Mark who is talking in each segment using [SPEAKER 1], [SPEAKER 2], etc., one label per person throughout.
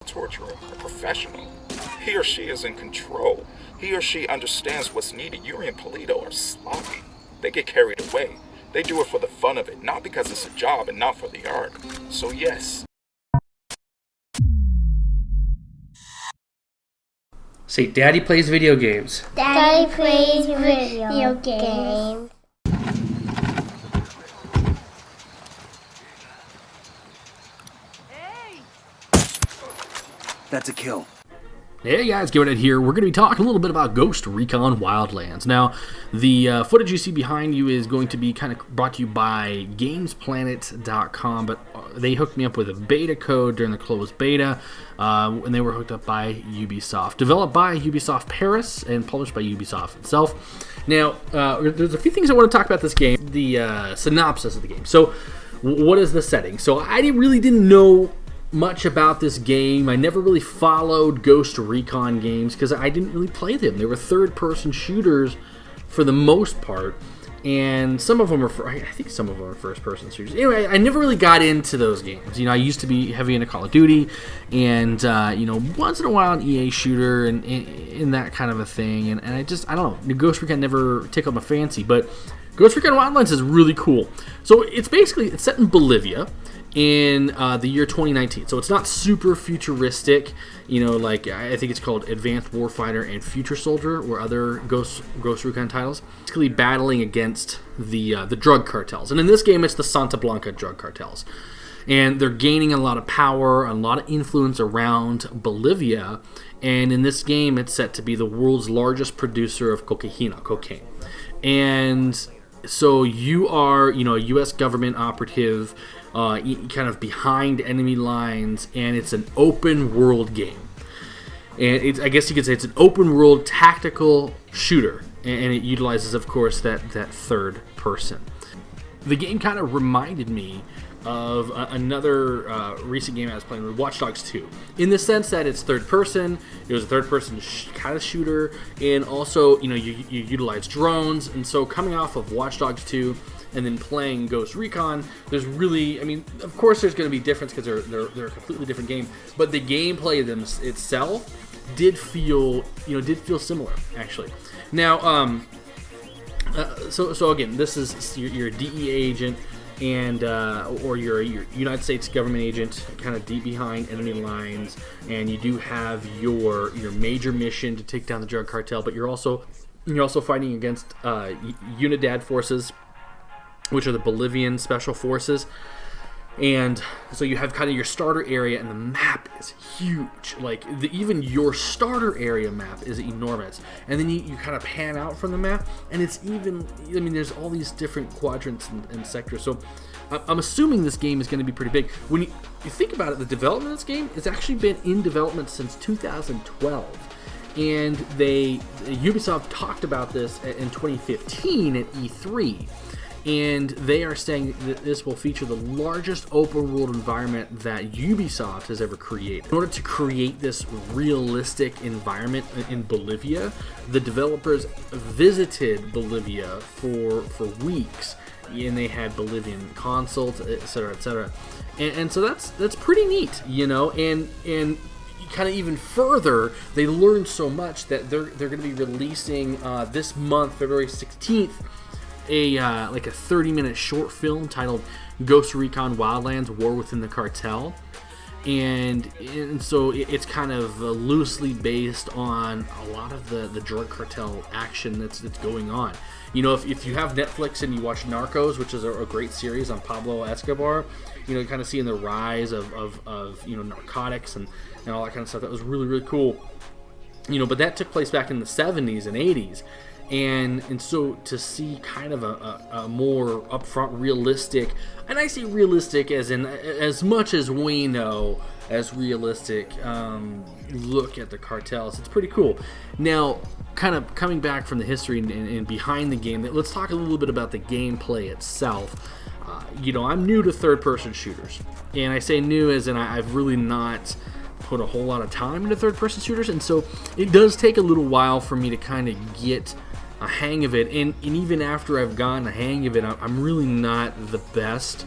[SPEAKER 1] torturer, a professional. He or she is in control. He or she understands what's needed. Yuri and Polito are sloppy. They get carried away. They do it for the fun of it, not because it's a job and not for the art. So yes.
[SPEAKER 2] Say, Daddy plays video games.
[SPEAKER 3] Daddy plays video games.
[SPEAKER 4] That's a kill.
[SPEAKER 2] Hey guys, GamesPlanet here. We're going to be talking a little bit about Ghost Recon Wildlands. Now, the footage you see behind you is going to be kind of brought to you by GamesPlanet.com, but they hooked me up with a beta code during the closed beta, and they were hooked up by Ubisoft. Developed by Ubisoft Paris and published by Ubisoft itself. Now, there's a few things I want to talk about this game, the synopsis of the game. So, what is the setting? So, I really didn't know much about this game. I never really followed Ghost Recon games because I didn't really play them. They were third-person shooters for the most part, and some of them are, I think some of them are first-person shooters. Anyway, I never really got into those games. You know, I used to be heavy into Call of Duty, and you know, once in a while an EA shooter and that kind of a thing. And I don't know. Ghost Recon never tickled my fancy, but Ghost Recon Wildlands is really cool. So it's set in Bolivia in the year 2019, so it's not super futuristic, you know, like I think it's called Advanced Warfighter and Future Soldier or other Ghost Recon titles. Basically battling against the drug cartels, and in this game it's the Santa Blanca drug cartels, and they're gaining a lot of power, a lot of influence around Bolivia, and in this game it's set to be the world's largest producer of cocaine, and so you are, you know, a U.S. government operative, kind of behind enemy lines, and it's an open world game. And I guess you could say it's an open world tactical shooter, and it utilizes, of course, that third person. The game kind of reminded me of another recent game I was playing, Watch Dogs 2, in the sense that it's third person. It was a third person kind of shooter, and also, you know, you utilize drones. And so coming off of Watch Dogs 2 and then playing Ghost Recon, there's really, I mean, of course there's going to be difference because they're a completely different game, but the gameplay itself did feel similar, actually. Now, so again, this is you're a DEA agent, and or you're a United States government agent, kind of deep behind enemy lines, and you do have your major mission to take down the drug cartel, but you're also fighting against Unidad forces, which are the Bolivian special forces. And so you have kind of your starter area, and the map is huge. Like, even your starter area map is enormous. And then you kind of pan out from the map, and it's even, I mean, there's all these different quadrants and sectors. So I'm assuming this game is going to be pretty big. When you think about it, the development of this game has actually been in development since 2012. And Ubisoft talked about this in 2015 at E3. And they are saying that this will feature the largest open world environment that Ubisoft has ever created. In order to create this realistic environment in Bolivia, the developers visited Bolivia for weeks, and they had Bolivian consults, etc., etc. And so that's pretty neat, you know. And kind of even further, they learned so much that they're going to be releasing this month, February 16th. Like a 30-minute short film titled Ghost Recon Wildlands: War Within the Cartel, and so it's kind of loosely based on a lot of the drug cartel action that's going on. You know, if you have Netflix and you watch Narcos, which is a great series on Pablo Escobar, you know, kind of seeing the rise of you know, narcotics and all that kind of stuff. That was really, really cool. You know, but that took place back in the 70s and 80s. And so to see kind of a more upfront, realistic, and I say realistic as in as much as we know as realistic, look at the cartels, it's pretty cool. Now, kind of coming back from the history and behind the game, let's talk a little bit about the gameplay itself. You know, I'm new to third-person shooters, and I say new as in I've really not put a whole lot of time into third-person shooters, and so it does take a little while for me to kind of get a hang of it, and even after I've gotten a hang of it, I'm really not the best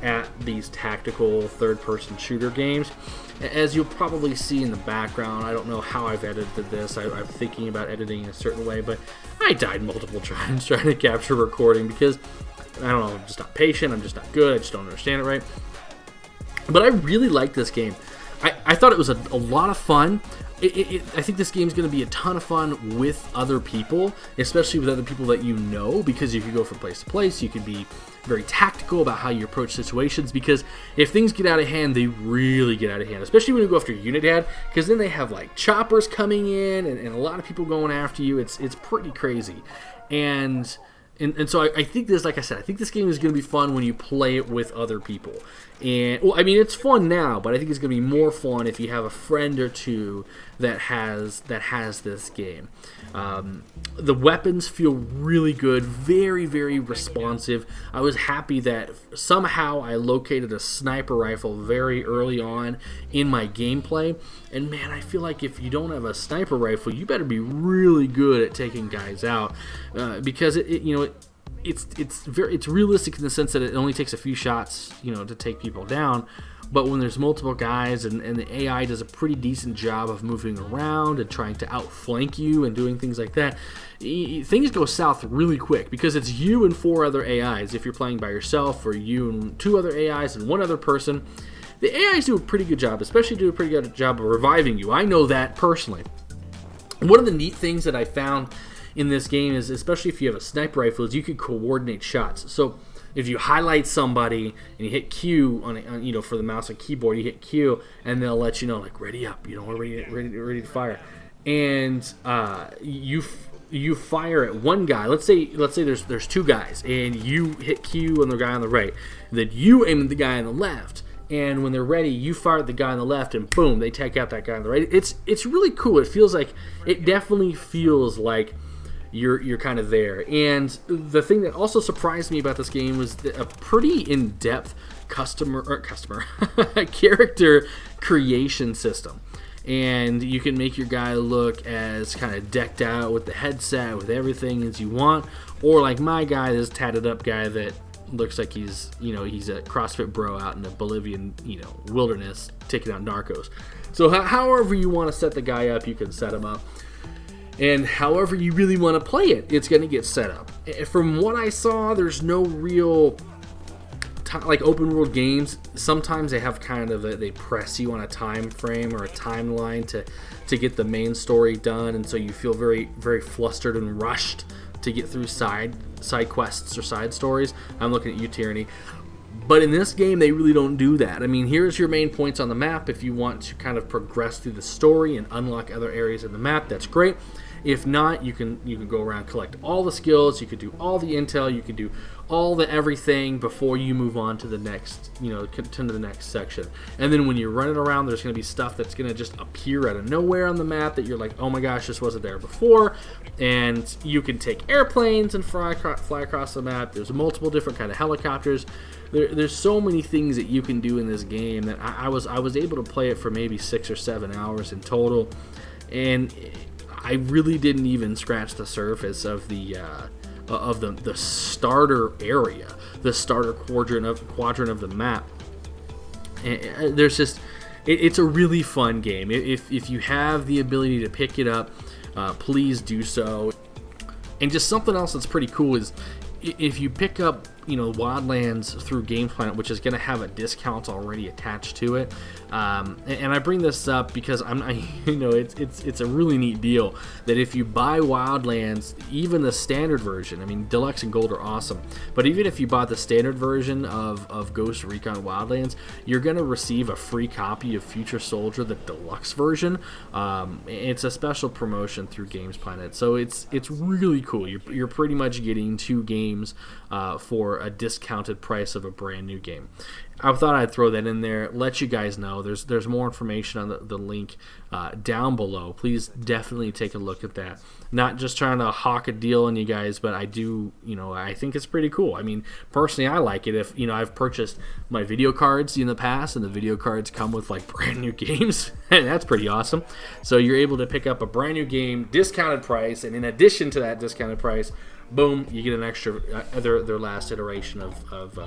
[SPEAKER 2] at these tactical third-person shooter games. As you'll probably see in the background, I don't know how I've edited this. I'm thinking about editing in a certain way, but I died multiple times trying to capture recording because, I don't know, I'm just not patient, I'm just not good, I just don't understand it right. But I really like this game. I thought it was a lot of fun. I think this game is going to be a ton of fun with other people, especially with other people that you know, because you could go from place to place. You could be very tactical about how you approach situations, because if things get out of hand, they really get out of hand, especially when you go after Unidad, because then they have like choppers coming in and a lot of people going after you. It's pretty crazy. And so I think this, like I said, I think this game is going to be fun when you play it with other people. And, well, I mean, it's fun now, but I think it's going to be more fun if you have a friend or two that has this game. The weapons feel really good, very, very responsive. I was happy that somehow I located a sniper rifle very early on in my gameplay. And man, I feel like if you don't have a sniper rifle, you better be really good at taking guys out, because it's realistic in the sense that it only takes a few shots, to take people down. But when there's multiple guys and the AI does a pretty decent job of moving around and trying to outflank you and doing things like that, things go south really quick, because it's you and 4 other AIs if you're playing by yourself, or you and 2 other AIs and 1 other person. The AIs do a pretty good job, especially do a pretty good job of reviving you. I know that personally. One of the neat things that I found in this game is, especially if you have a sniper rifle, is you can coordinate shots. So if you highlight somebody and you hit Q on for the mouse and keyboard, you hit Q and they'll let you know, like, ready up, ready to fire. And you fire at one guy. Let's say there's 2 guys, and you hit Q on the guy on the right. Then you aim at the guy on the left, and when they're ready, you fire at the guy on the left, and boom, they take out that guy on the right. It's really cool. It definitely feels like you're kind of there. And the thing that also surprised me about this game was a pretty in-depth character creation system. And you can make your guy look as kind of decked out with the headset, with everything as you want, or like my guy, this tatted up guy that looks like he's a CrossFit bro out in the Bolivian wilderness taking out narcos. So however you want to set the guy up, you can set him up. And however you really want to play it, it's going to get set up. From what I saw, there's no real like open world games. Sometimes they have kind of they press you on a time frame or a timeline to get the main story done, and so you feel very, very flustered and rushed to get through side quests or side stories. I'm looking at you, Tyranny. But in this game, they really don't do that. I mean, here's your main points on the map. If you want to kind of progress through the story and unlock other areas of the map, that's great. If not, you can go around, collect all the skills, you could do all the intel, you could do all the everything before you move on to the next, to the next section. And then when you're running around, there's going to be stuff that's going to just appear out of nowhere on the map that you're like, oh my gosh, this wasn't there before. And you can take airplanes and fly across the map. There's multiple different kind of helicopters. There's so many things that you can do in this game that I was able to play it for maybe 6 or 7 hours in total, and I really didn't even scratch the surface of the starter area, the starter quadrant of the map. And there's just it's a really fun game. If you have the ability to pick it up, please do so. And just something else that's pretty cool is if you pick up Wildlands through GamesPlanet, which is going to have a discount already attached to it, and I bring this up because it's a really neat deal that if you buy Wildlands, even the standard version, I mean Deluxe and Gold are awesome, but even if you bought the standard version of Ghost Recon Wildlands, you're going to receive a free copy of Future Soldier, the Deluxe version. It's a special promotion through GamesPlanet, so it's really cool. You're pretty much getting 2 games for a discounted price of a brand new game. I thought I'd throw that in there, let you guys know. There's more information on the link down below. Please definitely take a look at that. Not just trying to hawk a deal on you guys, but I do, I think it's pretty cool. I mean, personally, I like it. If, I've purchased my video cards in the past, and the video cards come with like brand new games, and that's pretty awesome. So you're able to pick up a brand new game, discounted price, and in addition to that discounted price, boom, you get an extra their last iteration of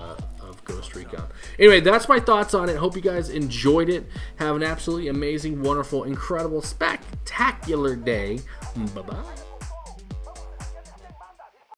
[SPEAKER 2] Ghost Recon. Anyway, that's my thoughts on it. Hope you guys enjoyed it. Have an absolutely amazing, wonderful, incredible, spectacular day. Bye bye.